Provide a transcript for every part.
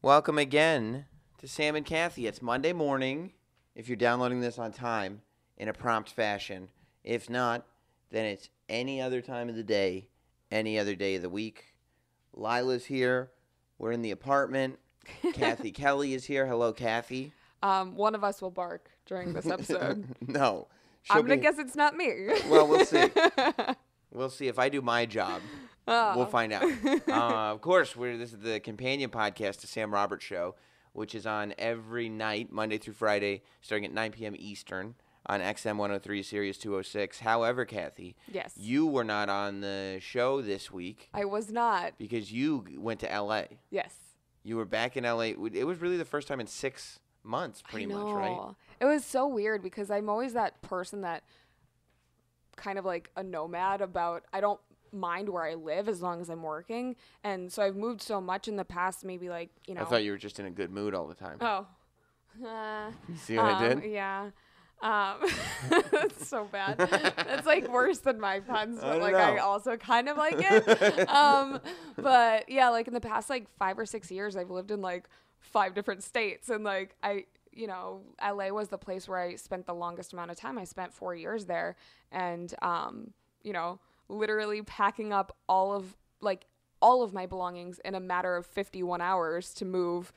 Welcome again to Sam and Cathy. It's Monday morning, if you're downloading this on time, in a prompt fashion. If not, then it's any other time of the day, any other day of the week. Lila's here. We're in the apartment. Cathy Kelley is here. Hello, Cathy. One of us will bark during this episode. No. I'm going to guess it's not me. Well, we'll see. We'll see if I do my job. We'll find out. Of course, this is the companion podcast to Sam Roberts Show, which is on every night, Monday through Friday, starting at 9 p.m. Eastern on XM 103, Sirius 206. However, Cathy, yes, you were not on the show this week. I was not. Because you went to L.A. Yes. You were back in L.A. It was really the first time in 6 months, pretty much, right? It was so weird because I'm always that person that kind of like a nomad about, I don't mind where I live as long as I'm working. And so I've moved so much in the past, maybe like, I thought you were just in a good mood all the time. Oh. You see what I did? Yeah. That's so bad. That's like worse than my puns, but like I also kind of like it. But yeah, like in the past like 5 or 6 years, I've lived in like 5 different states, and like LA was the place where I spent the longest amount of time. I spent 4 years there, and literally packing up all of my belongings in a matter of 51 hours to move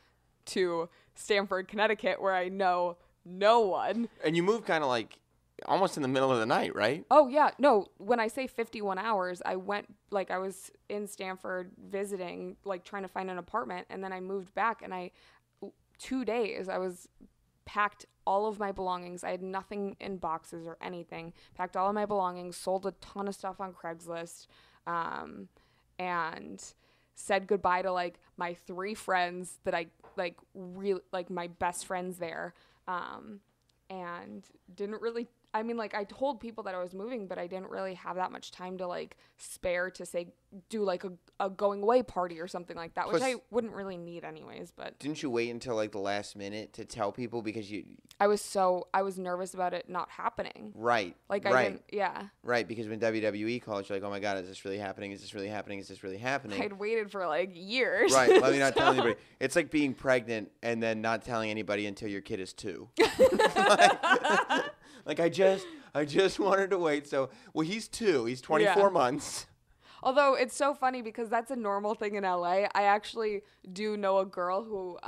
to Stamford, Connecticut, where I know no one. And you moved kind of like almost in the middle of the night, right? Oh, yeah. No, when I say 51 hours, I went, like, I was in Stamford visiting, like, trying to find an apartment, and then I moved back, and 2 days, I was packed all of my belongings. I had nothing in boxes or anything. Packed all of my belongings, sold a ton of stuff on Craigslist, and said goodbye to, like, my 3 friends that I, like, really, like, my best friends there, and didn't really, I mean, like, I told people that I was moving, but I didn't really have that much time to, like, spare to say, do, like, a going away party or something like that, which I wouldn't really need anyways, but. Didn't you wait until, like, the last minute to tell people because you. I was nervous about it not happening. Right. Like, right. I didn't, yeah. Right, because when WWE called, you're like, oh, my God, is this really happening? Is this really happening? Is this really happening? I'd waited for, like, years. Right, let me not tell anybody. It's like being pregnant and then not telling anybody until your kid is 2. Like, I just wanted to wait. So, well, he's 2. He's 24 months. Although it's so funny because that's a normal thing in LA. I actually do know a girl who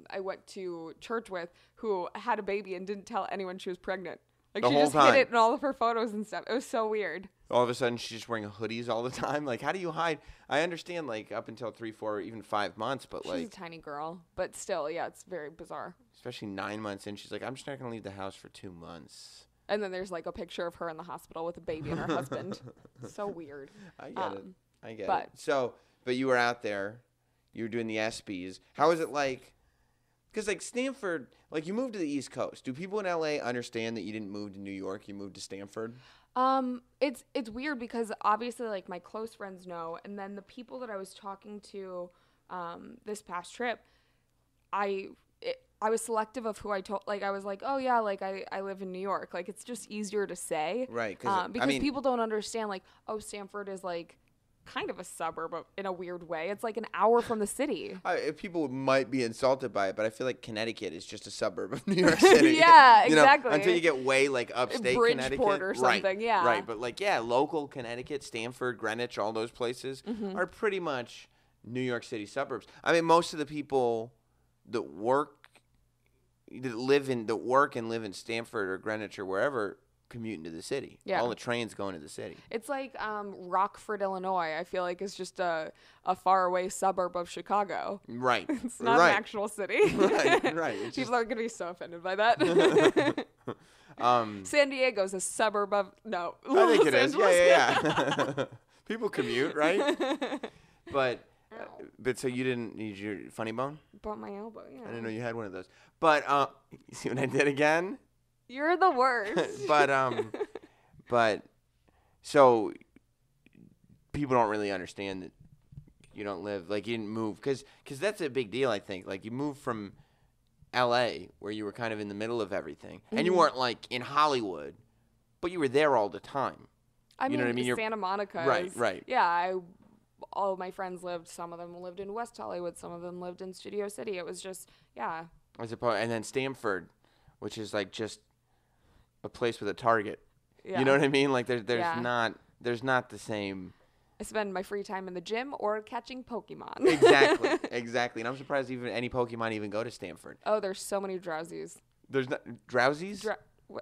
I went to church with who had a baby and didn't tell anyone she was pregnant. Like, she just hid it in all of her photos and stuff. It was so weird. All of a sudden, she's just wearing hoodies all the time. Like, how do you hide? I understand, like, up until 3, 4, even 5 months, but she's a tiny girl. But still, yeah, it's very bizarre. Especially 9 months in. She's like, I'm just not going to leave the house for 2 months. And then there's, like, a picture of her in the hospital with a baby and her husband. So weird. I get it. So, but you were out there. You were doing the ESPYs. How is it like? Because, like, Stanford, like, you moved to the East Coast. Do people in L.A. understand that you didn't move to New York? You moved to Stanford? It's weird because, obviously, like, my close friends know. And then the people that I was talking to this past trip, I was selective of who I told. Like, I was like, oh, yeah, like, I live in New York. Like, it's just easier to say. Right. Because people don't understand, like, oh, Stanford is, like, kind of a suburb in a weird way. It's like an hour from the city. People might be insulted by it, but I feel like Connecticut is just a suburb of New York City. Yeah, exactly. Until you get way, like, upstate Connecticut. Bridgeport or something, right, yeah. Right, but, like, yeah, local Connecticut, Stamford, Greenwich, all those places are pretty much New York City suburbs. I mean, most of the people that work and live in Stamford or Greenwich or wherever commute into the city. Yeah. All the trains go into the city. It's like Rockford, Illinois, I feel like, is just a faraway suburb of Chicago. Right. It's not an actual city. Right. People are going to be so offended by that. San Diego's a suburb of, no. I think it is. Yeah. People commute, right? But so you didn't need your funny bone? Bought my elbow, yeah. I didn't know you had one of those. But you see what I did again? You're the worst. but so people don't really understand that you don't live, like, you didn't move because that's a big deal. I think, like, you moved from L.A. where you were kind of in the middle of everything, and you weren't like in Hollywood, but you were there all the time. I mean, Santa Monica. Right. Yeah, all of my friends lived. Some of them lived in West Hollywood. Some of them lived in Studio City. It was just, yeah. I suppose, and then Stamford, which is like just a place with a Target. Yeah. You know what I mean? Like there's Yeah. not the same. I spend my free time in the gym or catching Pokemon. Exactly. And I'm surprised even any Pokemon even go to Stamford. Oh, there's so many drowsies. There's not drowsies.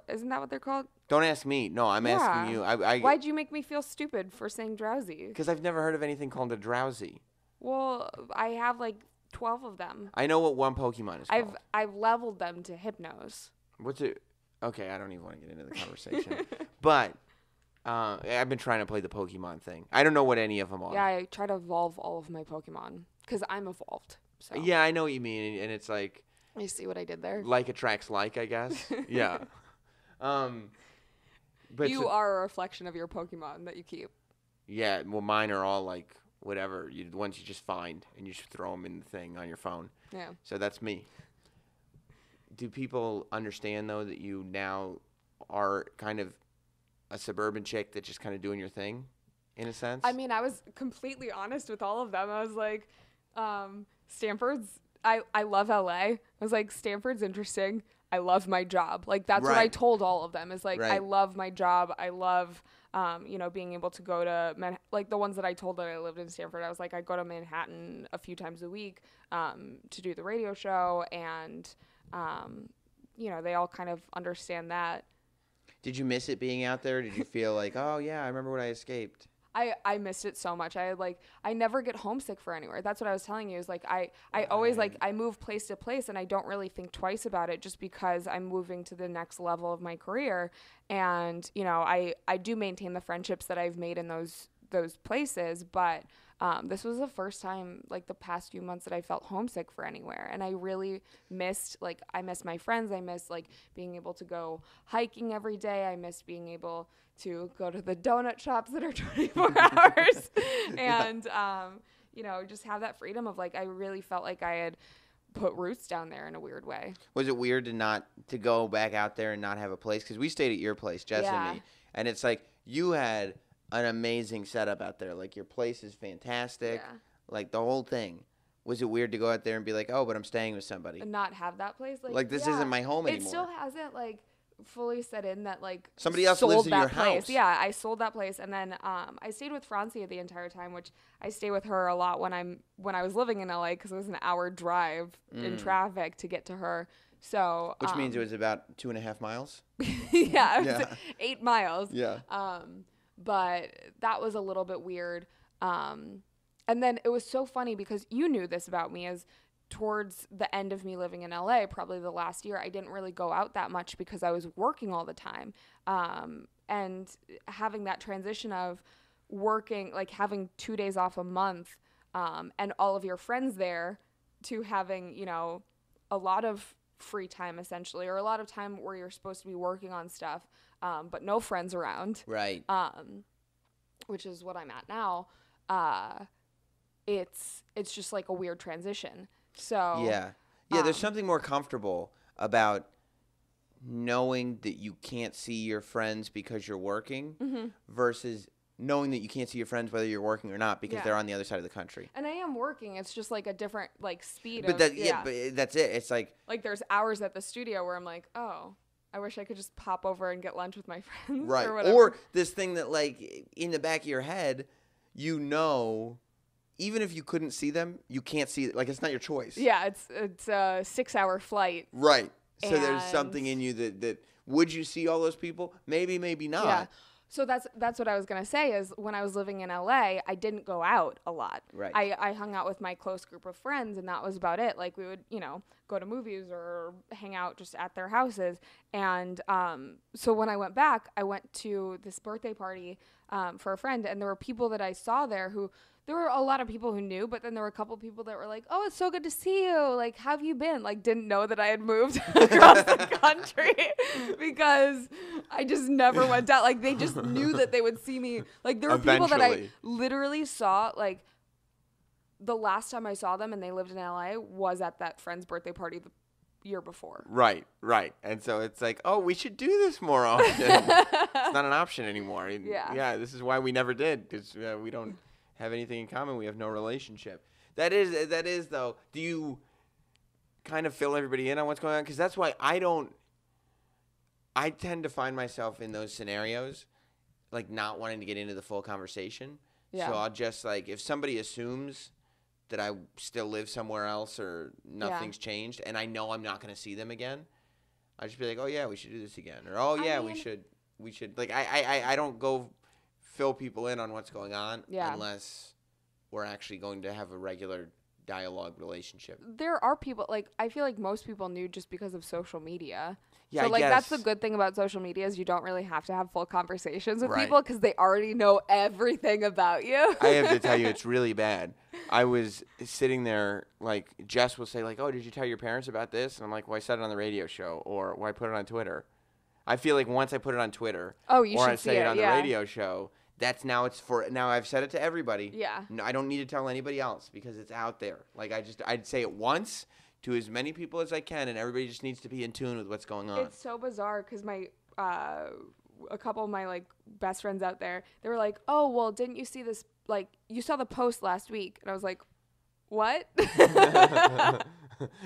Isn't that what they're called? Don't ask me. No, I'm asking you. Why'd you make me feel stupid for saying drowsy? Because I've never heard of anything called a drowsy. Well, I have like 12 of them. I know what one Pokemon is called. I've leveled them to Hypnos. What's it? Okay, I don't even want to get into the conversation. But I've been trying to play the Pokemon thing. I don't know what any of them are. Yeah, I try to evolve all of my Pokemon because I'm evolved. So. Yeah, I know what you mean, and it's like. You see what I did there? Like attracts like, I guess. Yeah. But you are a reflection of your Pokemon that you keep. Yeah, well, mine are all like whatever, the ones you just find and you just throw them in the thing on your phone. Yeah. So that's me. Do people understand though that you now are kind of a suburban chick that's just kind of doing your thing, in a sense? I mean, I was completely honest with all of them. I was like, Stanford's. I love LA. I was like, Stanford's interesting. I love my job. Like, that's what I told all of them is like, I love my job. I love, being able to go to, like the ones that I told that I lived in Stanford, I was like, I go to Manhattan a few times a week to do the radio show. And, they all kind of understand that. Did you miss it being out there? Did you feel like, oh, yeah, I remember when I escaped? I missed it so much. I never get homesick for anywhere. That's what I was telling you is like, I always like, I move place to place and I don't really think twice about it just because I'm moving to the next level of my career. And, I do maintain the friendships that I've made in those places. But this was the first time, like the past few months that I felt homesick for anywhere. And I really missed, I miss my friends. I miss being able to go hiking every day. I miss being able to go to the donut shops that are 24 hours and, just have that freedom of I really felt like I had put roots down there in a weird way. Was it weird to go back out there and not have a place? Because we stayed at your place, Jess and me, and it's like you had an amazing setup out there. Like your place is fantastic. Yeah. Like the whole thing. Was it weird to go out there and be like, oh, but I'm staying with somebody? And not have that place? This isn't my home anymore. It still hasn't fully set in that somebody else sold lives in that your place. house. Yeah, I sold that place and then I stayed with Francia the entire time, which I stay with her a lot when I was living in LA because it was an hour drive in traffic to get to her. So which means it was about 2.5 miles. Yeah, it was 8 miles. Yeah. But that was a little bit weird. And then it was so funny because you knew this about me as towards the end of me living in LA, probably the last year, I didn't really go out that much because I was working all the time. And having that transition of working, having 2 days off a month, and all of your friends there to having, a lot of free time essentially, or a lot of time where you're supposed to be working on stuff, but no friends around. Right. Which is what I'm at now. It's just a weird transition. So yeah, there's something more comfortable about knowing that you can't see your friends because you're working versus knowing that you can't see your friends whether you're working or not because they're on the other side of the country. And I am working. It's just a different speed. But but that's it. It's like there's hours at the studio where I'm like, oh, I wish I could just pop over and get lunch with my friends. Right. Or whatever. Or this thing that in the back of your head, even if you couldn't see them, you can't see it. It's not your choice. Yeah, it's a 6-hour flight. Right. So there's something in you that would you see all those people? Maybe, maybe not. Yeah. So that's what I was going to say is when I was living in LA, I didn't go out a lot. Right. I hung out with my close group of friends and that was about it. We would, go to movies or hang out just at their houses. And so when I went back, I went to this birthday party for a friend and there were people that I saw there there were a lot of people who knew, but then there were a couple of people that were like, oh, it's so good to see you. How have you been? Didn't know that I had moved across the country because I just never went out. They just knew that they would see me. There were people that I literally saw, the last time I saw them and they lived in LA was at that friend's birthday party the year before. Right. And so it's oh, we should do this more often. It's not an option anymore. Yeah, this is why we never did because we don't have anything in common. We have no relationship. That is though. Do you kind of fill everybody in on what's going on? Because that's why I tend to find myself in those scenarios, like not wanting to get into the full conversation. Yeah. So I'll just like, if somebody assumes that I still live somewhere else or nothing's changed and I know I'm not going to see them again, I just be like, oh yeah, we should do this again. Or, oh yeah, we should. Like, I don't go fill people in on what's going on unless we're actually going to have a regular dialogue relationship. There are people, like, I feel like most people knew just because of social media. Yeah, so, I like, guess. that's the good thing about social media is you don't really have to have full conversations with people because they already know everything about you. I have to tell you, it's really bad. I was sitting there, like, Jess will say, like, oh, did you tell your parents about this? And I'm like, well, I said it on the radio show, or well, I put it on Twitter. I feel like once I put it on Twitter, or I say it on the radio show, now I've said it to everybody. Yeah. No, I don't need to tell anybody else because it's out there. Like, I'd say it once to as many people as I can, and everybody just needs to be in tune with what's going on. It's so bizarre because a couple of my, like, best friends out there, they were like, oh, well, didn't you see this, like, you saw the post last week? And I was like, what?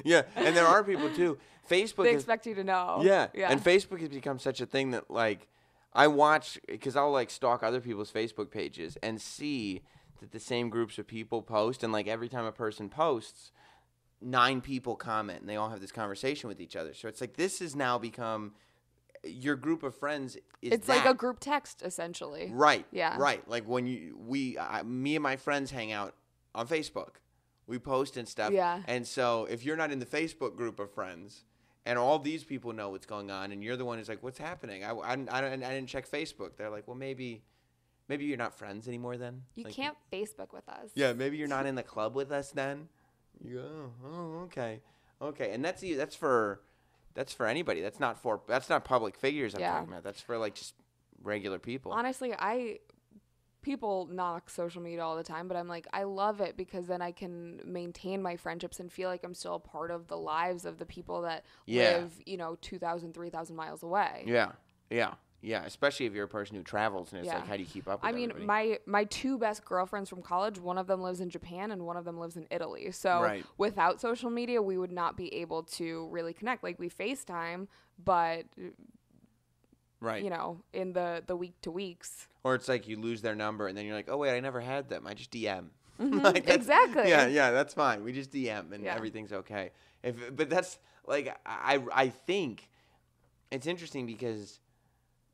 Yeah, and there are people, too. Facebook They expect you to know. Yeah, and Facebook has become such a thing that, like, I watch, because I'll, like, stalk other people's Facebook pages and see that the same groups of people post, and, like, every time a person posts, 9 people comment, and they all have this conversation with each other. So it's like, this has now become, your group of friends is It's like a group text, essentially. Right. Yeah. Right. Like, when me and my friends hang out on Facebook. We post and stuff. Yeah. And so if you're not in the Facebook group of friends, and all these people know what's going on, and you're the one who's like, what's happening? I didn't check Facebook. They're like, well, maybe you're not friends anymore then. You like, can't Facebook with us. Yeah, maybe you're not in the club with us then. You go, oh, okay. And that's for anybody. That's not public figures I'm talking about. That's for, like, just regular people. Honestly, people knock social media all the time, but I'm like, I love it because then I can maintain my friendships and feel like I'm still a part of the lives of the people that live, 2,000, 3,000 miles away. Yeah. Especially if you're a person who travels, and it's like, how do you keep up with everybody? my 2 best girlfriends from college, one of them lives in Japan and one of them lives in Italy. So without social media, we would not be able to really connect. Like, we FaceTime, but in the week to weeks. Or it's like you lose their number, and then you're like, oh, wait, I never had them. I just DM. Mm-hmm. Exactly. Yeah, that's fine. We just DM, and everything's okay. But that's, like, I think it's interesting because,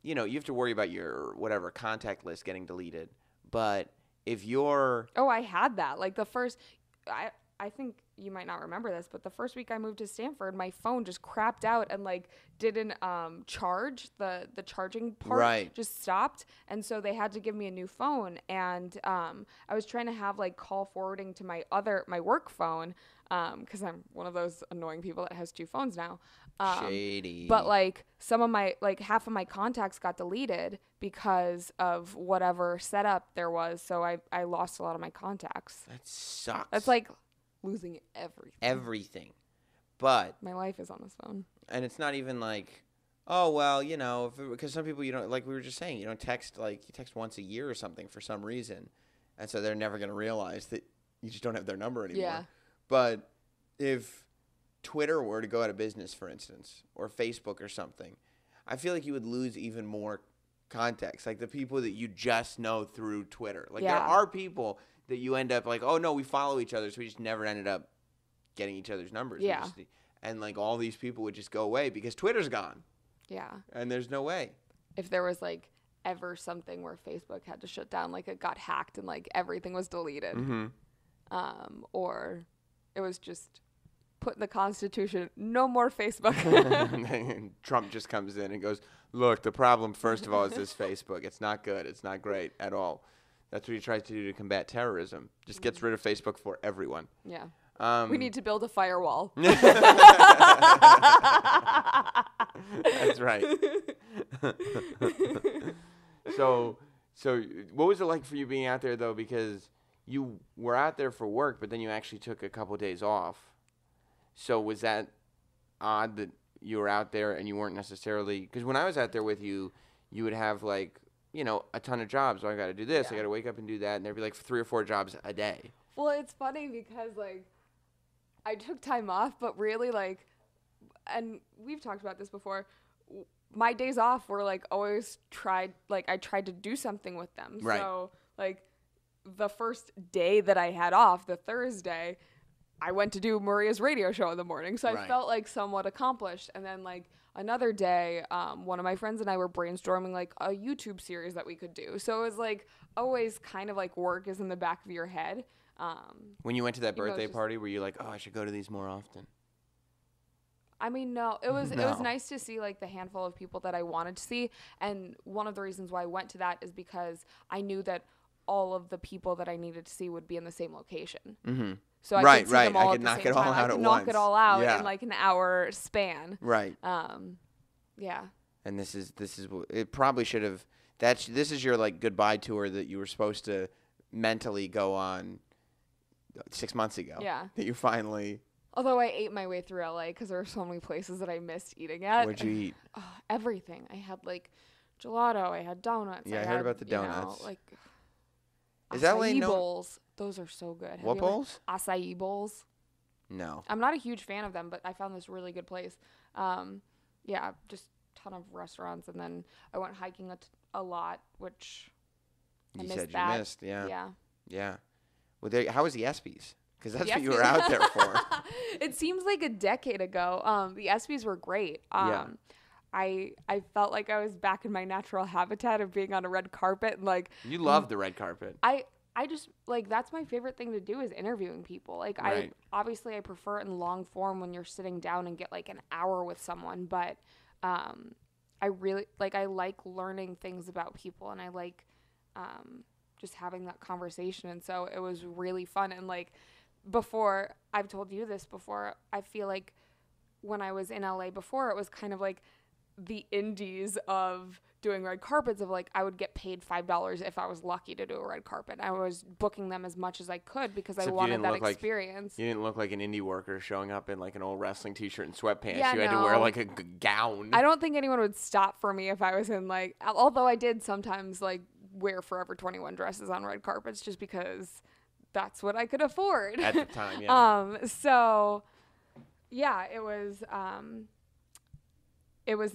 you have to worry about your whatever contact list getting deleted. But if you're... Oh, I had that. Like, the first... I think you might not remember this, but the first week I moved to Stanford, my phone just crapped out and, like, didn't charge. The charging part just stopped, and so they had to give me a new phone. And I was trying to have, like, call forwarding to my work phone because I'm one of those annoying people that has 2 phones now. Shady. But, like, some of my, like, half of my contacts got deleted because of whatever setup there was, so I lost a lot of my contacts. That sucks. That's like losing everything. But my life is on this phone. And it's not even like, oh, well, because some people, you don't, like we were just saying, you don't text, like, you text once a year or something for some reason. And so they're never going to realize that you just don't have their number anymore. Yeah. But if Twitter were to go out of business, for instance, or Facebook or something, I feel like you would lose even more contacts, like the people that you just know through Twitter. Like, there are people that you end up like, oh, no, we follow each other, so we just never ended up getting each other's numbers. Yeah. And, like, all these people would just go away because Twitter's gone. Yeah. And there's no way. If there was, like, ever something where Facebook had to shut down, like, it got hacked and, like, everything was deleted. Mm-hmm. Or it was just put in the Constitution, no more Facebook. And Trump just comes in and goes, look, the problem, first of all, is this Facebook. It's not good. It's not great at all. That's what he tries to do to combat terrorism. Just gets rid of Facebook for everyone. Yeah. We need to build a firewall. That's right. So what was it like for you being out there, though? Because you were out there for work, but then you actually took a couple of days off. So was that odd that you were out there and you weren't necessarily... Because when I was out there with you, you would have, like, a ton of jobs. So I got to do this. I Yeah. got to wake up and do that. And there'd be like 3 or 4 jobs a day. Well, it's funny because like I took time off, but really like, and we've talked about this before. My days off were like always I tried to do something with them. Right. So like the first day that I had off, the Thursday, I went to do Maria's radio show in the morning. So I Right. felt like somewhat accomplished. And then like another day, one of my friends and I were brainstorming like a YouTube series that we could do. So it was like always kind of like work is in the back of your head. When you went to that birthday just- party, were you like, oh, I should go to these more often? I mean, no, it was No. nice to see like the handful of people that I wanted to see. And one of the reasons why I went to that is because I knew that all of the people that I needed to see would be in the same location. Mm-hmm. So I Right, could see right. them all I at could the knock same it all time. out I at could knock once. it all out Yeah. in like an hour span. Right. Yeah. And this is it probably should have this is your like goodbye tour that you were supposed to mentally go on 6 months ago. Yeah. That you finally. Although I ate my way through LA because there were so many places that I missed eating at. What'd you eat? Everything. I had like gelato. I had donuts. Yeah, I heard about the donuts. Like Is acai LA known- bowls. Those are so good. Have What you ever- bowls? Acai bowls. No. I'm not a huge fan of them, but I found this really good place. Yeah, just ton of restaurants, and then I went hiking a lot, which I You missed said that. you missed. Yeah. Yeah. Yeah. Well, how was the ESPYs? Because that's The what you were ESPYs out there for. It seems like a decade ago. The ESPYs were great. Yeah. I felt like I was back in my natural habitat of being on a red carpet and like You love the red carpet. I just like that's my favorite thing to do is interviewing people. Like Right. I prefer it in long form when you're sitting down and get like an hour with someone, but I really I like learning things about people, and I like just having that conversation. And so it was really fun. And like before, I've told you this before, I feel like when I was in LA before, it was kind of like the indies of doing red carpets of like I would get paid $5 if I was lucky to do a red carpet. I was booking them as much as I could because Except I you wanted didn't that look like- experience. You didn't look like an indie worker showing up in like an old wrestling t-shirt and sweatpants. Yeah, You had to wear no. like a gown. I don't think anyone would stop for me if I was in like, although I did sometimes like wear Forever 21 dresses on red carpets just because that's what I could afford. At the time, yeah. So yeah, it was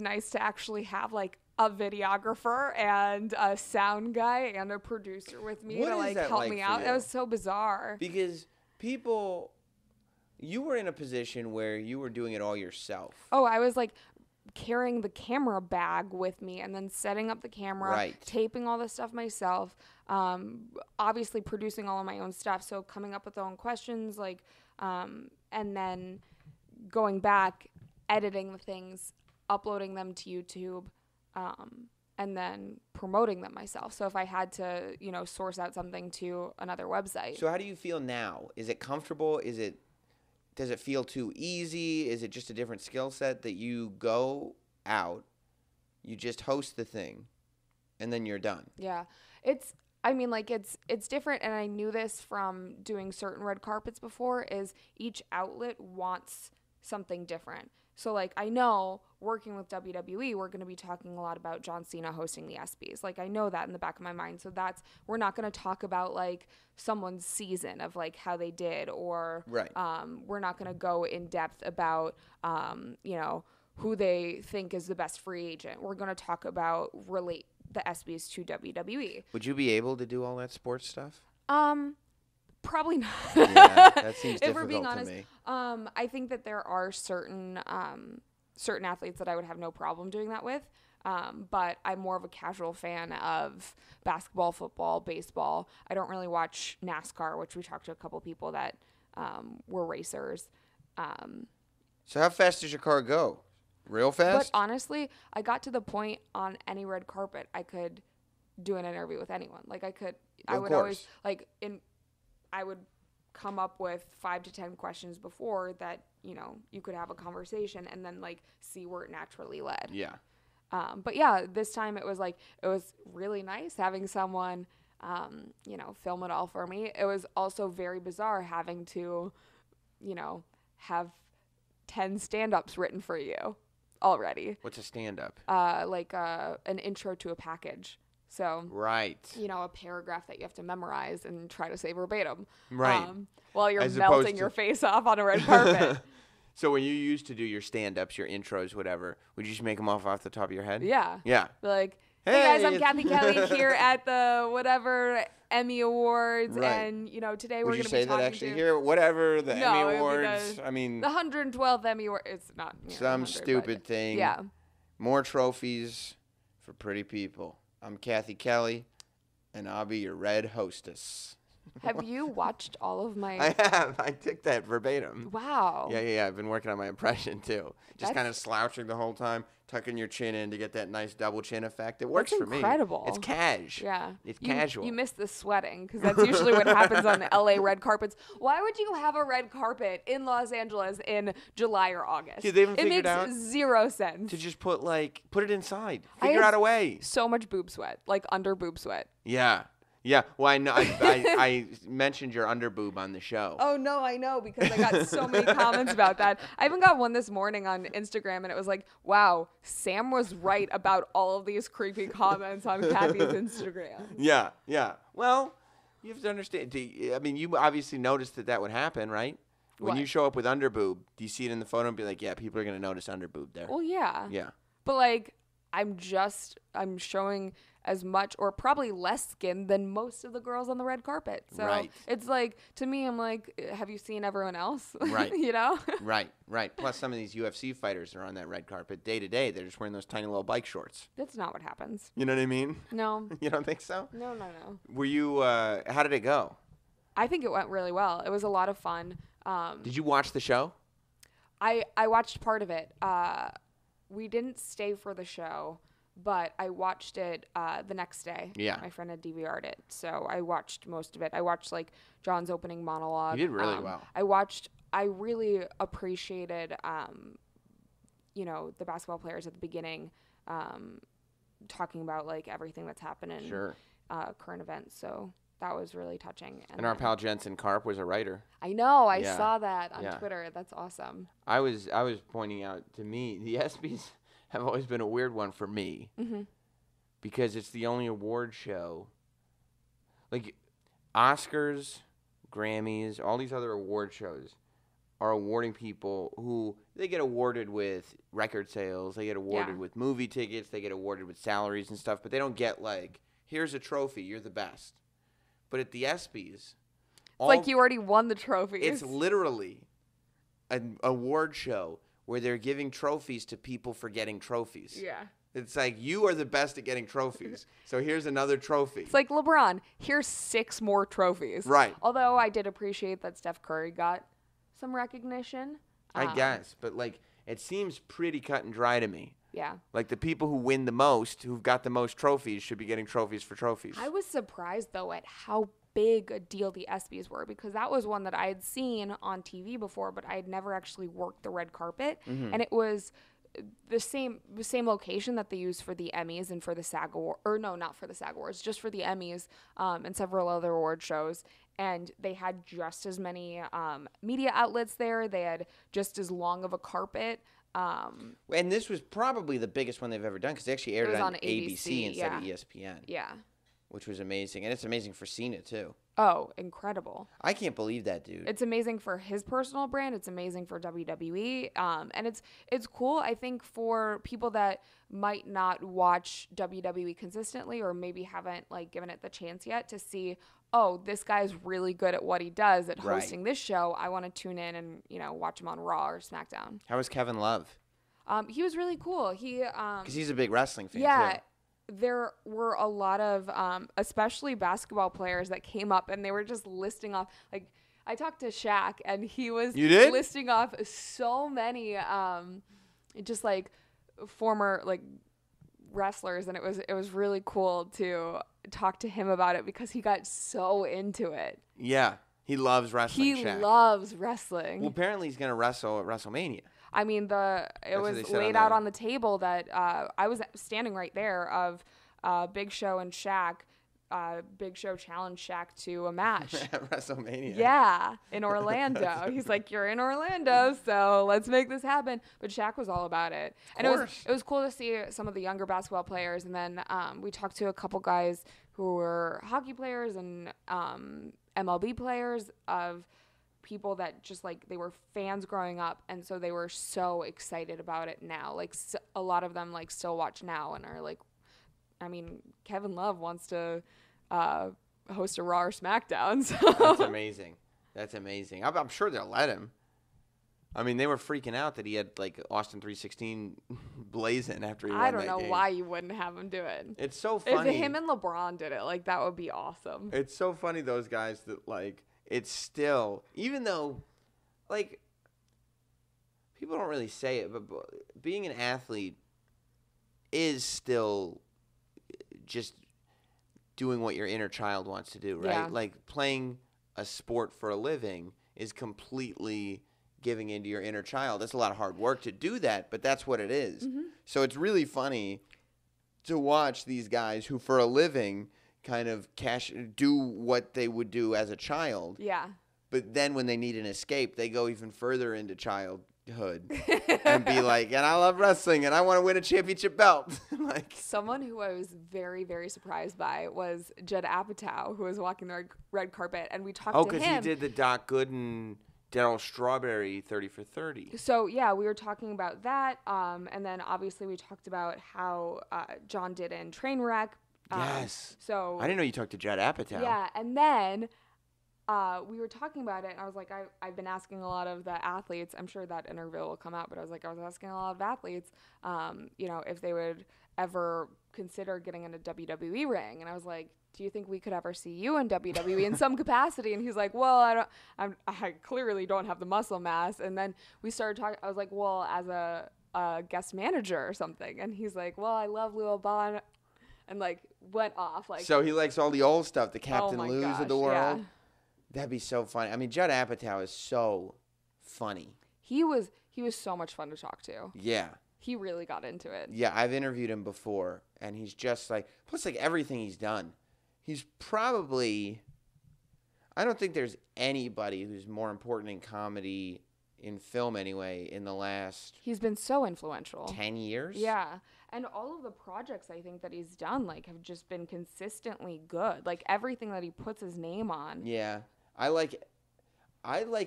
nice to actually have like a videographer and a sound guy and a producer with me What to is like that help like me for out. you? It was so bizarre. Because you were in a position where you were doing it all yourself. Oh, I was like carrying the camera bag with me and then setting up the camera, Right. taping all the stuff myself, obviously producing all of my own stuff. So coming up with their own questions, like, and then going back, editing the things, uploading them to YouTube, and then promoting them myself. So if I had to, source out something to another website. So how do you feel now? Is it comfortable? Does it feel too easy? Is it just a different skill set that you go out, you just host the thing, and then you're done? Yeah. It's different, and I knew this from doing certain red carpets before, is each outlet wants something different. So, like, I know working with WWE, we're going to be talking a lot about John Cena hosting the ESPYs. Like, I know that in the back of my mind. So we're not going to talk about, like, someone's season of, like, how they did, or Right. We're not going to go in depth about, who they think is the best free agent. We're going to talk about relate the ESPYs to WWE. Would you be able to do all that sports stuff? Probably not. Yeah, that seems If we're difficult being to honest, me. I think that there are certain athletes that I would have no problem doing that with. But I'm more of a casual fan of basketball, football, baseball. I don't really watch NASCAR, which we talked to a couple people that were racers. So how fast does your car go? Real fast? But honestly, I got to the point on any red carpet I could do an interview with anyone. Like I would always I would come up with 5 to 10 questions before that, you could have a conversation and then like see where it naturally led. Yeah. But yeah, this time it was really nice having someone, film it all for me. It was also very bizarre having to, have 10 stand-ups written for you already. What's a stand-up? An intro to a package. So, right. A paragraph that you have to memorize and try to say verbatim. Right. While you're As melting your face off on a red carpet. So when you used to do your stand-ups, your intros, whatever, would you just make them off the top of your head? Yeah. Yeah. Be like, hey guys, I'm Cathy Kelley here at the whatever Emmy Awards, and today we're going to be talking to. Would you say that actually here? Whatever the Emmy Awards. The 112th Emmy Awards. It's not some stupid thing. Yeah. More trophies for pretty people. I'm Cathy Kelley, and I'll be your red hostess. Have you watched all of my... I have. I took that verbatim. Wow. Yeah. I've been working on my impression, too. Just kind of slouching the whole time, tucking your chin in to get that nice double chin effect. It works for me. That's incredible. It's cash. Yeah. It's casual. You miss the sweating, because that's usually what happens on LA red carpets. Why would you have a red carpet in Los Angeles in July or August? Yeah, they haven't figured out. It makes zero sense. To just put it inside. Figure out a way. So much boob sweat, like under boob sweat. Yeah. Yeah, well, I know. I mentioned your underboob on the show. Oh, no, I know, because I got so many comments about that. I even got one this morning on Instagram, and it was like, wow, Sam was right about all of these creepy comments on Cathy's Instagram. Yeah. Well, you have to understand. I mean, you obviously noticed that would happen, right? When you show up with underboob, do you see it in the photo and be like, yeah, people are going to notice underboob there? Well, yeah. Yeah. But, like, I'm showing as much or probably less skin than most of the girls on the red carpet. So it's like, to me, I'm like, have you seen everyone else? Right. Right. Plus, some of these UFC fighters are on that red carpet day to day. They're just wearing those tiny little bike shorts. That's not what happens. You know what I mean? No. You don't think so? No. Were you, how did it go? I think it went really well. It was a lot of fun. Did you watch the show? I watched part of it. We didn't stay for the show, but I watched it the next day. Yeah. My friend had DVR'd it, so I watched most of it. I watched, like, John's opening monologue. You did really well. I really appreciated, the basketball players at the beginning talking about, like, everything that's happened in current events, so that was really touching. And our pal Jensen Karp was a writer. I know. I saw that on Twitter. That's awesome. I was pointing out, to me, the ESPYs have always been a weird one for me because it's the only award show. Like Oscars, Grammys, all these other award shows are awarding people who they get awarded with record sales, they get awarded with movie tickets, they get awarded with salaries and stuff, but they don't get like, here's a trophy, you're the best. But at the ESPYs, it's like you already won the trophies. It's literally an award show where they're giving trophies to people for getting trophies. Yeah. It's like, you are the best at getting trophies, so here's another trophy. It's like LeBron, here's 6 more trophies. Right. Although I did appreciate that Steph Curry got some recognition. I guess, but like, it seems pretty cut and dry to me. Yeah. Like, the people who win the most, who've got the most trophies, should be getting trophies for trophies. I was surprised, though, at how big a deal the ESPYs were, because that was one that I had seen on TV before, but I had never actually worked the red carpet. And it was the same location that they used for the Emmys and for the SAG Award, or no, not for the SAG Awards, just for the Emmys and several other award shows. And they had just as many media outlets there. They had just as long of a carpet. And this was probably the biggest one they've ever done, because they actually aired it on ABC instead of ESPN. Yeah. Which was amazing. And it's amazing for Cena, too. Oh, incredible. I can't believe that, dude. It's amazing for his personal brand. It's amazing for WWE. And it's cool, I think, for people that might not watch WWE consistently or maybe haven't, like, given it the chance yet to see, oh, this guy's really good at what he does at hosting this show. I want to tune in and, watch him on Raw or SmackDown. How was Kevin Love? He was really cool. Because he's a big wrestling fan, too. There were a lot of, especially basketball players that came up and they were just listing off, like, I talked to Shaq and he was listing off so many, just like former like wrestlers, and it was really cool to talk to him about it because he got so into it. Yeah, he loves wrestling. He loves wrestling. Well, apparently he's gonna wrestle at WrestleMania. I mean, it was laid out on the table that I was standing right there of Big Show and Shaq Big Show challenged Shaq to a match. At WrestleMania. Yeah, in Orlando. He's like, you're in Orlando, so let's make this happen. But Shaq was all about it. And it was cool to see some of the younger basketball players. And then we talked to a couple guys who were hockey players and MLB players of people that just like they were fans growing up, and so they were so excited about it now. Like a lot of them like still watch now and are like, I mean, Kevin Love wants to host a Raw or SmackDown. So. That's amazing. That's amazing. I'm sure they'll let him. I mean, they were freaking out that he had like Austin 316 blazing after he won that game. I don't know why you wouldn't have him do it. It's so funny. If him and LeBron did it, like that would be awesome. It's so funny, those guys, that like it's still, even though like people don't really say it, but being an athlete is still just doing what your inner child wants to do, right? Yeah. Like playing a sport for a living is completely giving into your inner child. That's a lot of hard work to do that, but that's what it is. Mm-hmm. So it's really funny to watch these guys who for a living kind of do what they would do as a child. Yeah. But then when they need an escape, they go even further into childhood and be like, and I love wrestling and I want to win a championship belt. Like someone who I was very, very surprised by was Judd Apatow, who was walking the red carpet, and we talked to him. Oh, because he did the Doc Gooden, Darryl Strawberry 30 for 30. So, yeah, we were talking about that. And then, obviously, we talked about how John did in Trainwreck. Yes. So I didn't know you talked to Judd Apatow. Yeah, and then we were talking about it, and I was like, I've been asking a lot of the athletes. I'm sure that interview will come out, but I was asking a lot of athletes, if they would ever consider getting in a WWE ring. And I was like, do you think we could ever see you in WWE in some capacity? And he's like, well, I clearly don't have the muscle mass. And then we started talking. I was like, well, as a guest manager or something. And he's like, well, I love Lou Albano. And like went off like. So he likes all the old stuff, the Captain Lou's of the world. Yeah. That'd be so funny. I mean, Judd Apatow is so funny. He was so much fun to talk to. Yeah. He really got into it. Yeah, I've interviewed him before, and he's just like, plus like everything he's done. He's probably, I don't think there's anybody who's more important in comedy, in film anyway, in the last. He's been so influential. 10 years? Yeah. And all of the projects I think that he's done, like, have just been consistently good. Like, everything that he puts his name on. Yeah. I like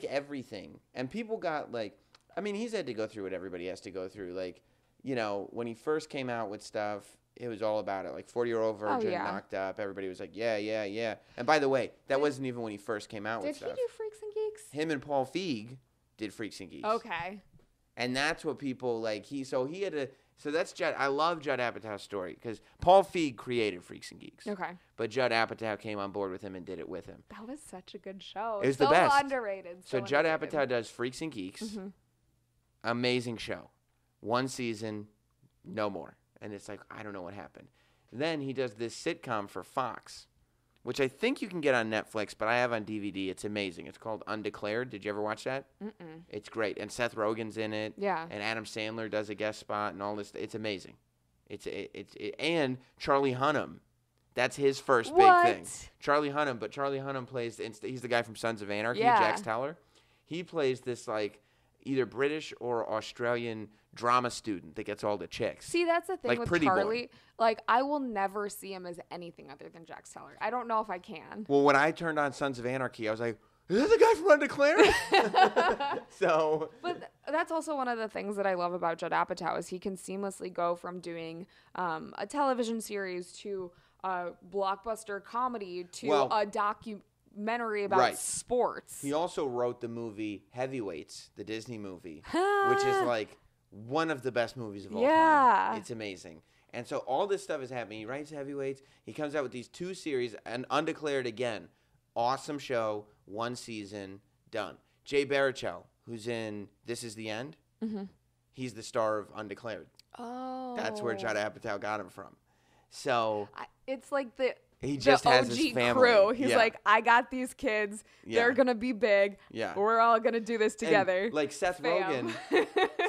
everything. And people got, like, I mean, he's had to go through what everybody has to go through. Like, when he first came out with stuff, it was all about it. Like, 40-Year-Old Virgin, Knocked Up. Everybody was like, yeah, yeah, yeah. And by the way, that wasn't even when he first came out with stuff. Did he do Freaks and Geeks? Him and Paul Feig did Freaks and Geeks. Okay. And that's what people, like, so that's Judd. I love Judd Apatow's story because Paul Feig created Freaks and Geeks. Okay. But Judd Apatow came on board with him and did it with him. That was such a good show. It was the best. So underrated. So Judd Apatow does Freaks and Geeks. Mm-hmm. Amazing show. One season, no more. And it's like, I don't know what happened. Then he does this sitcom for Fox, which I think you can get on Netflix, but I have on DVD. It's amazing. It's called Undeclared. Did you ever watch that? Mm-mm. It's great. And Seth Rogen's in it. Yeah. And Adam Sandler does a guest spot and all this. It's amazing. And Charlie Hunnam. That's his first big thing. Charlie Hunnam plays, he's the guy from Sons of Anarchy, Jax Teller. He plays this, like, either British or Australian drama student that gets all the chicks. See, that's the thing like with Pretty Charlie. Boy. Like, I will never see him as anything other than Jax Teller. I don't know if I can. Well, when I turned on Sons of Anarchy, I was like, is that the guy from Undeclared? So. But that's also one of the things that I love about Judd Apatow is he can seamlessly go from doing a television series to a blockbuster comedy to a documentary about sports. He also wrote the movie Heavyweights, the Disney movie, which is like one of the best movies of all time. It's amazing. And so all this stuff is happening. He writes Heavyweights. He comes out with these 2 series and Undeclared again. Awesome show. 1 season. Done. Jay Baruchel, who's in This Is the End. Mm-hmm. He's the star of Undeclared. Oh. That's where Judd Apatow got him from. So. It's like he just has his family. Crew. He's like, I got these kids. They're going to be big. Yeah. We're all going to do this together. And like Seth Rogen.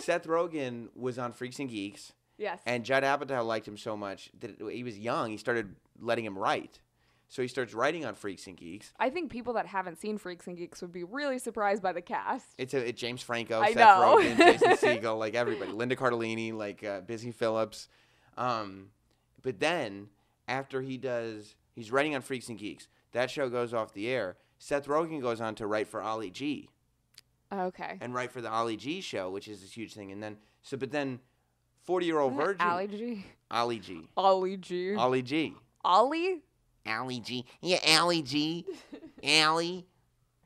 Seth Rogen was on Freaks and Geeks. Yes. And Judd Apatow liked him so much that he was young. He started letting him write. So he starts writing on Freaks and Geeks. I think people that haven't seen Freaks and Geeks would be really surprised by the cast. It's James Franco, I Seth know. Rogen, Jason Segel, like everybody. Linda Cardellini, like Busy Phillips. But then after he's writing on Freaks and Geeks. That show goes off the air. Seth Rogen goes on to write for Ali G. Okay. And write for the Ali G show, which is this huge thing. And then 40-Year-Old Virgin. Ali G. Ali G. Ali G. Ali G. Ali? Ali G. Yeah, Ali G. Ali.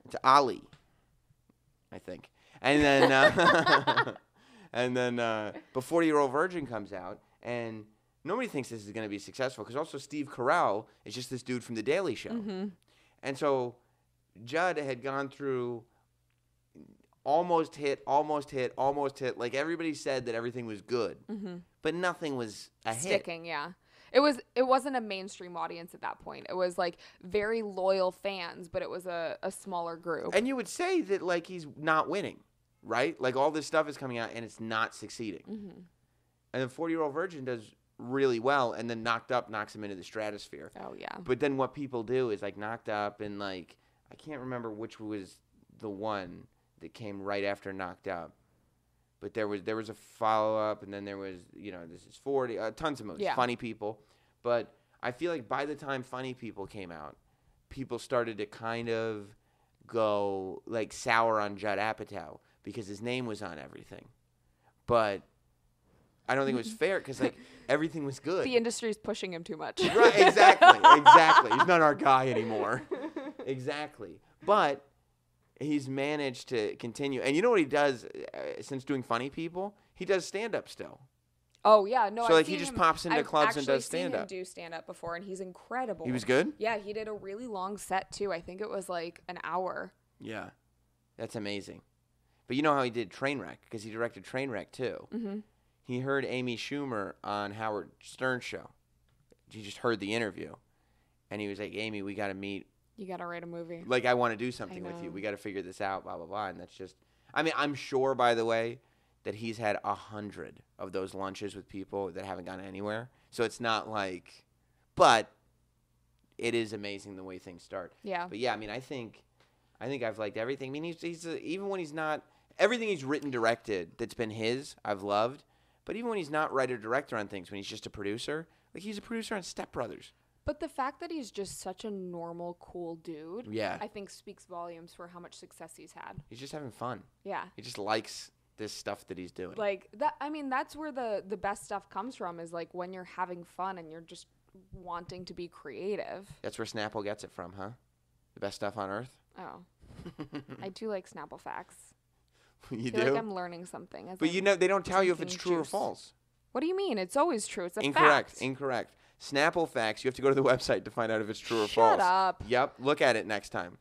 It's Ali, I think. And then but 40-Year-Old Virgin comes out, and nobody thinks this is going to be successful because also Steve Carell is just this dude from The Daily Show. Mm-hmm. And so Judd had gone through almost hit. Like everybody said that everything was good, but nothing was a hit. Sticking, yeah. It wasn't a mainstream audience at that point. It was like very loyal fans, but it was a smaller group. And you would say that like he's not winning, right? Like all this stuff is coming out and it's not succeeding. Mm-hmm. And then 40-Year-Old Virgin does really well, and then Knocked Up knocks him into the stratosphere. Oh yeah. But then what people do is like Knocked Up and like I can't remember which was the one that came right after Knocked Up. But there was a follow-up, and then there was, this is 40, tons of movies, Funny People. But I feel like by the time Funny People came out, people started to kind of go, like, sour on Judd Apatow because his name was on everything. But I don't think it was fair because, like, everything was good. The industry's pushing him too much. Right, exactly. He's not our guy anymore. Exactly. But he's managed to continue. And you know what he does since doing Funny People? He does stand-up still. Oh, yeah. No, so, like, he just pops into clubs and does stand-up. I've actually seen him do stand-up before, and he's incredible. He was good? Yeah, he did a really long set, too. I think it was, like, an hour. Yeah. That's amazing. But you know how he did Trainwreck? Because he directed Trainwreck, too. Mm-hmm. He heard Amy Schumer on Howard Stern's show. He just heard the interview. And he was like, Amy, we got to meet. You got to write a movie. Like, I want to do something with you. We got to figure this out, blah, blah, blah. And that's just, I mean, I'm sure, by the way, that he's had 100 of those lunches with people that haven't gone anywhere. So it's not like, but it is amazing the way things start. Yeah. But yeah, I mean, I think I've liked everything. I mean, he's even when he's not, everything he's written, directed that's been his, I've loved. But even when he's not writer director on things, when he's just a producer, like he's a producer on Step Brothers. But the fact that he's just such a normal, cool dude, yeah, I think speaks volumes for how much success he's had. He's just having fun. Yeah. He just likes this stuff that he's doing. Like that, I mean, that's where the best stuff comes from, is like when you're having fun and you're just wanting to be creative. That's where Snapple gets it from, huh? The best stuff on earth? Oh. I do like Snapple facts. You I feel do? like I'm learning something. But they don't tell you if it's true or false. What do you mean? It's always true. It's a fact. Incorrect. Snapple facts, you have to go to the website to find out if it's true or false. Shut up. Yep. Look at it next time.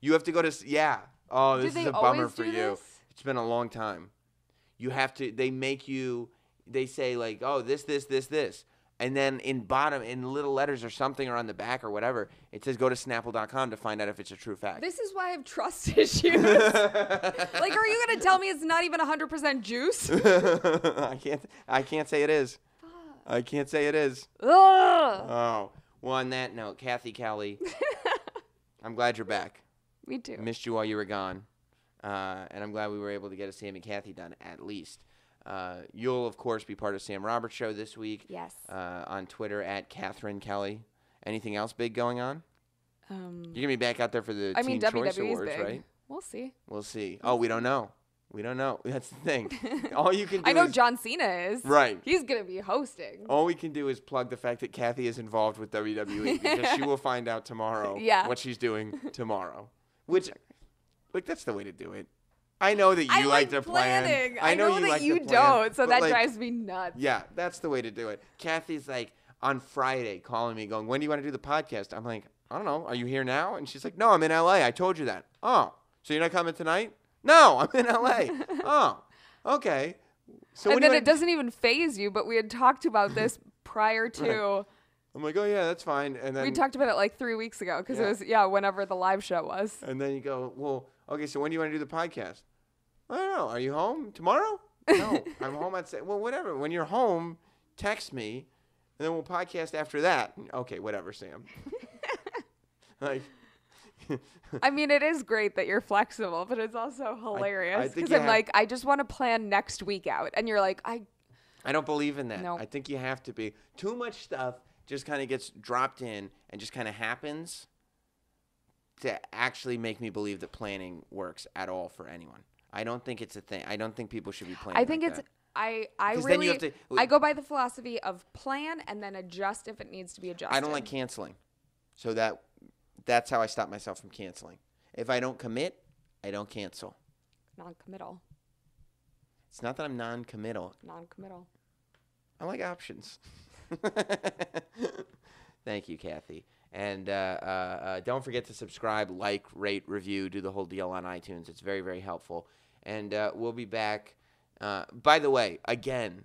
You have to go to, yeah. Oh, this is a bummer for you. This? It's been a long time. You have to, they say like, oh, this. And then in little letters or something or on the back or whatever, it says go to Snapple.com to find out if it's a true fact. This is why I have trust issues. Like, are you going to tell me it's not even 100% juice? I can't say it is. I can't say it is. Ugh. Oh. Well, on that note, Cathy Kelley, I'm glad you're back. Me too. Missed you while you were gone. And I'm glad we were able to get a Sam and Cathy done at least. You'll, of course, be part of Sam Roberts' show this week. Yes. On Twitter at Catherine Kelley. Anything else big going on? You're going to be back out there for the Teen Choice Awards, big. right? We'll see. We'll see. Oh, we don't know. We don't know. That's the thing. All you can do I know John Cena is. Right. He's going to be hosting. All we can do is plug the fact that Cathy is involved with WWE because she will find out tomorrow what she's doing tomorrow. Which, look, that's the way to do it. I know that you like to plan. I know that you don't, so that drives me nuts. Yeah, that's the way to do it. Cathy's like on Friday calling me going, when do you want to do the podcast? I'm like, I don't know. Are you here now? And she's like, no, I'm in LA. I told you that. Oh, so you're not coming tonight? No, I'm in LA. Oh, okay. So and then it doesn't even faze you, but we had talked about this prior to. Right. I'm like, oh, yeah, that's fine. And then we talked about it like 3 weeks ago because it was, whenever the live show was. And then you go, well, okay, so when do you want to do the podcast? I don't know. Are you home tomorrow? No, I'm home at, well, whatever. When you're home, text me, and then we'll podcast after that. Okay, whatever, Sam. Like, I mean, it is great that you're flexible, but it's also hilarious think because I'm like, I just want to plan next week out, and you're like, I don't believe in that. Nope. I think you have to be. Too much stuff just kind of gets dropped in and just kind of happens to actually make me believe that planning works at all for anyone. I don't think it's a thing. I don't think people should be planning. I think it's. that. I 'Cause then you really have to- I go by the philosophy of plan and then adjust if it needs to be adjusted. I don't like canceling. So that's how I stop myself from canceling. If I don't commit, I don't cancel. Non-committal. It's not that I'm non-committal. Non-committal. I like options. Thank you, Cathy. And don't forget to subscribe, like, rate, review, do the whole deal on iTunes. It's very, very helpful. And we'll be back. By the way, again,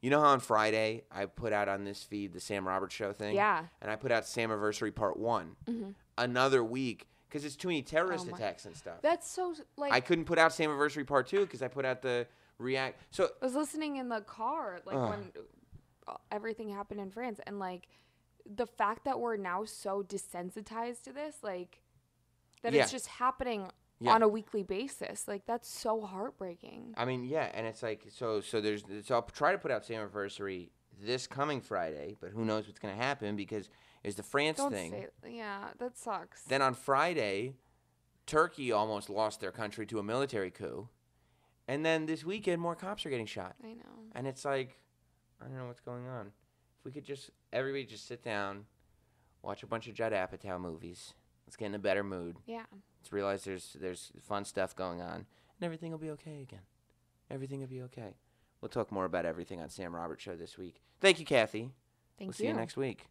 you know how on Friday I put out on this feed the Sam Roberts Show thing? Yeah. And I put out Samiversary Part 1. Mm-hmm. Another week, because it's too many terrorist attacks and stuff. That's so, like... I couldn't put out Samiversary Part 2 because I put out the React. So I was listening in the car, like, when everything happened in France, and, like, the fact that we're now so desensitized to this, like, that it's just happening on a weekly basis. Like, that's so heartbreaking. I mean, yeah, and it's like, so I'll try to put out Samiversary this coming Friday, but who knows what's going to happen because it's the France thing. Yeah, that sucks. Then on Friday, Turkey almost lost their country to a military coup. And then this weekend, more cops are getting shot. I know. And it's like, I don't know what's going on. If we could everybody just sit down, watch a bunch of Judd Apatow movies. Let's get in a better mood. Yeah. Let's realize there's fun stuff going on, and everything will be okay again. Everything will be okay. We'll talk more about everything on Sam Roberts Show this week. Thank you, Cathy. Thank you. We'll see you next week.